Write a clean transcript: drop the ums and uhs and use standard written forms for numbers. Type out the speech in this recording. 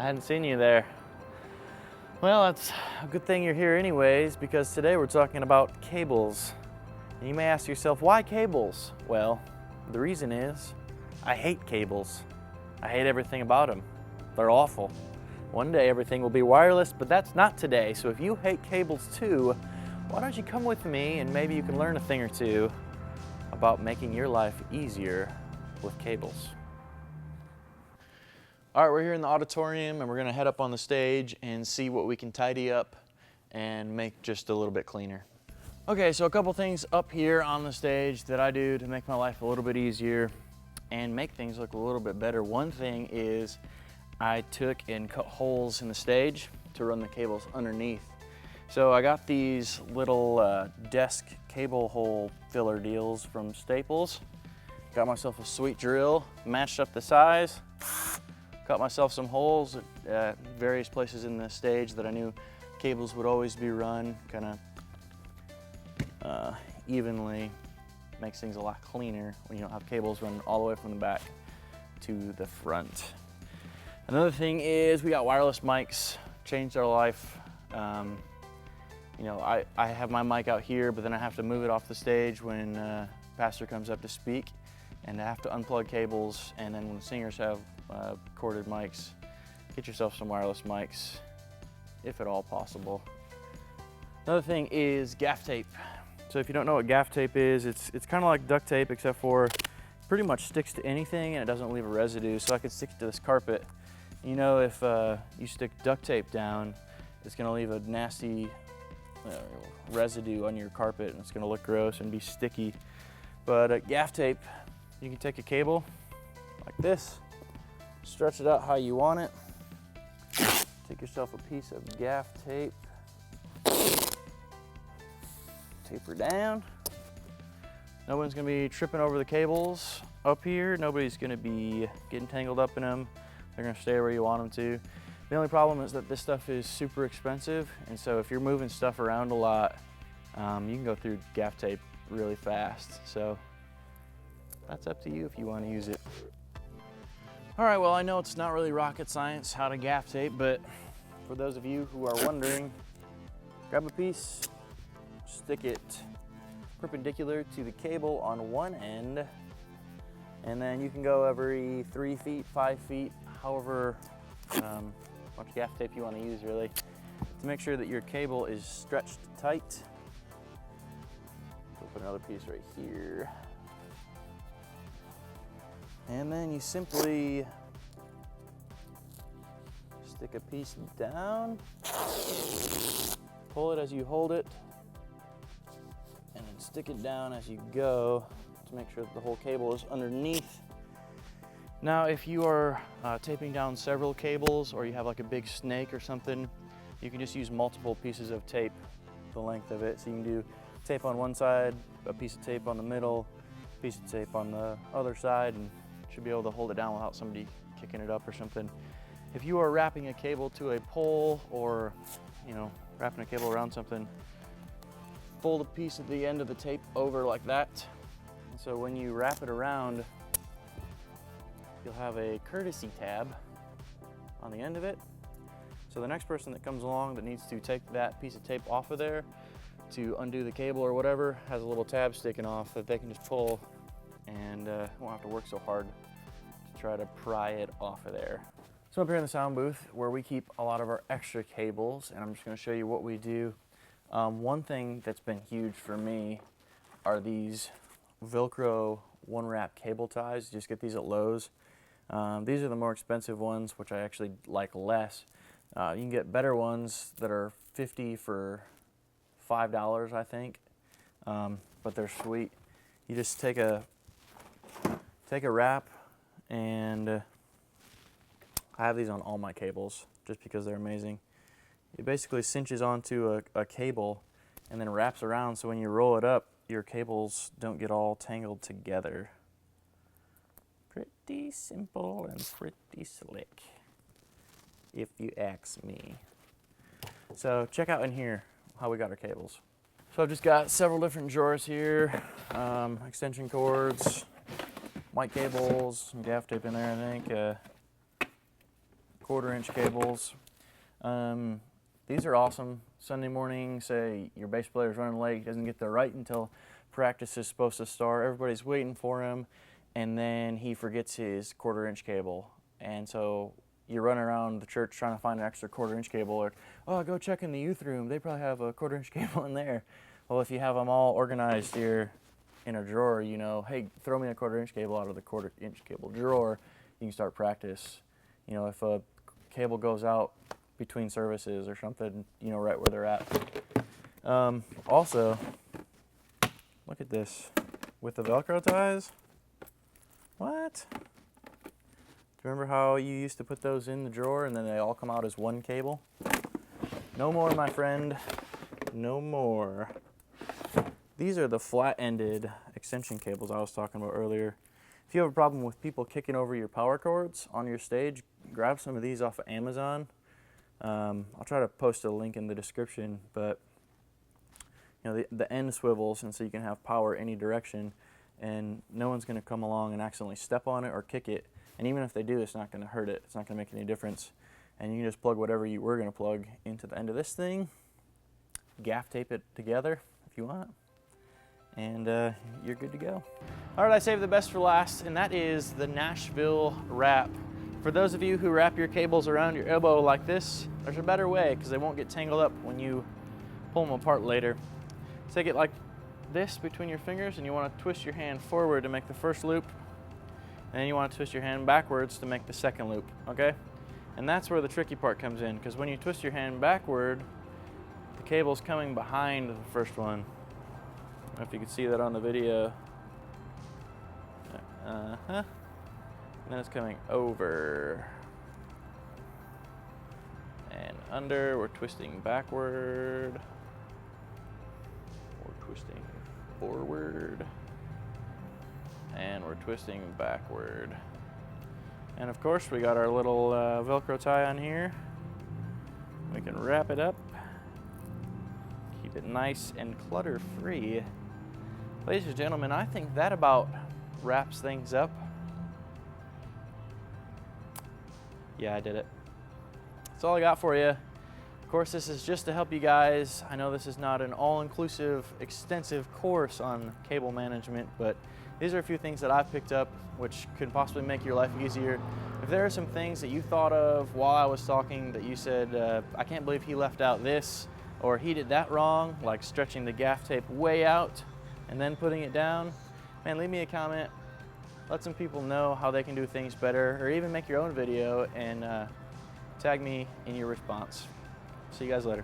hadn't seen you there. Well, that's a good thing you're here anyways, because today we're talking about cables. And you may ask yourself, why cables? Well, the reason is I hate cables. I hate everything about them. They're awful. One day everything will be wireless, but that's not today. So if you hate cables too, why don't you come with me and maybe you can learn a thing or two about making your life easier with cables. All right, we're here in the auditorium and we're gonna head up on the stage and see what we can tidy up and make just a little bit cleaner. Okay, so a couple things up here on the stage that I do to make my life a little bit easier and make things look a little bit better. One thing is I took and cut holes in the stage to run the cables underneath. So I got these little desk cable hole filler deals from Staples. Got myself a sweet drill, matched up the size, cut myself some holes at various places in the stage that I knew cables would always be run, kind of evenly. Makes things a lot cleaner when you don't have cables run all the way from the back to the front. Another thing is we got wireless mics, changed our life. You know, I have my mic out here, but then I have to move it off the stage when pastor comes up to speak, and I have to unplug cables, and then when singers have corded mics, get yourself some wireless mics, if at all possible. Another thing is gaff tape. So if you don't know what gaff tape is, it's kind of like duct tape, except for it pretty much sticks to anything and it doesn't leave a residue. So I could stick it to this carpet. You know, if you stick duct tape down, it's gonna leave a nasty residue on your carpet and it's gonna look gross and be sticky. But gaff tape, you can take a cable like this, stretch it out how you want it, take yourself a piece of gaff tape, taper down. No one's gonna be tripping over the cables up here. Nobody's gonna be getting tangled up in them. They're gonna stay where you want them to. The only problem is that this stuff is super expensive, and so if you're moving stuff around a lot, you can go through gaff tape really fast. So that's up to you if you want to use it. All right, well, I know it's not really rocket science how to gaff tape, but for those of you who are wondering, grab a piece, stick it perpendicular to the cable on one end, and then you can go every 3 feet, 5 feet, however much gaff tape you want to use, really, to make sure that your cable is stretched tight. We'll put another piece right here. And then you simply stick a piece down, pull it as you hold it, and then stick it down as you go to make sure that the whole cable is underneath. Now, if you are taping down several cables or you have like a big snake or something, you can just use multiple pieces of tape the length of it. So you can do tape on one side, a piece of tape on the middle, a piece of tape on the other side, and should be able to hold it down without somebody kicking it up or something. If you are wrapping a cable to a pole or, you know, wrapping a cable around something, fold a piece of the end of the tape over like that. And so when you wrap it around, you'll have a courtesy tab on the end of it. So the next person that comes along that needs to take that piece of tape off of there to undo the cable or whatever has a little tab sticking off that they can just pull and won't have to work so hard to try to pry it off of there. So I'm up here in the sound booth where we keep a lot of our extra cables, and I'm just going to show you what we do. One thing that's been huge for me are these Velcro one wrap cable ties. You just get these at Lowe's. These are the more expensive ones, which I actually like less. You can get better ones that are 50 for $5, I think, but they're sweet. You just take a wrap, and I have these on all my cables just because they're amazing. It basically cinches onto a cable and then wraps around, so when you roll it up, your cables don't get all tangled together. Pretty simple and pretty slick, if you ask me. So check out in here how we got our cables. So I've just got several different drawers here, extension cords, white cables, some gaff tape in there, I think. 1/4-inch cables. These are awesome. Sunday morning, say your bass player's running late, he doesn't get there right until practice is supposed to start. Everybody's waiting for him, and then he forgets his 1/4-inch cable. And so you run around the church trying to find an extra 1/4-inch cable, or, oh, go check in the youth room, they probably have a 1/4-inch cable in there. Well, if you have them all organized here in a drawer, you know, hey, throw me a 1/4-inch cable out of the 1/4-inch cable drawer, you can start practice. You know, if a cable goes out between services or something, you know, right where they're at. Also, look at this, with the Velcro ties. What? Do you remember how you used to put those in the drawer and then they all come out as one cable? No more, my friend, no more. These are the flat-ended extension cables I was talking about earlier. If you have a problem with people kicking over your power cords on your stage, grab some of these off of Amazon. I'll try to post a link in the description, but you know, the end swivels, and so you can have power any direction, and no one's going to come along and accidentally step on it or kick it. And even if they do, it's not going to hurt it. It's not going to make any difference. And you can just plug whatever you were going to plug into the end of this thing, gaff tape it together if you want, and you're good to go. All right, I saved the best for last, and that is the Nashville wrap. For those of you who wrap your cables around your elbow like this, there's a better way because they won't get tangled up when you pull them apart later. Take it like this between your fingers, and you want to twist your hand forward to make the first loop, and then you want to twist your hand backwards to make the second loop, okay? And that's where the tricky part comes in, because when you twist your hand backward, the cable's coming behind the first one. I don't know if you can see that on the video. And then it's coming over and under. We're twisting backward. We're twisting forward. And we're twisting backward. And of course, we got our little Velcro tie on here. We can wrap it up. Keep it nice and clutter-free. Ladies and gentlemen, I think that about wraps things up. Yeah, I did it. That's all I got for you. Of course, this is just to help you guys. I know this is not an all-inclusive, extensive course on cable management, but these are a few things that I've picked up which could possibly make your life easier. If there are some things that you thought of while I was talking that you said, I can't believe he left out this, or he did that wrong, like stretching the gaff tape way out and then putting it down, man, leave me a comment. Let some people know how they can do things better, or even make your own video and tag me in your response. See you guys later.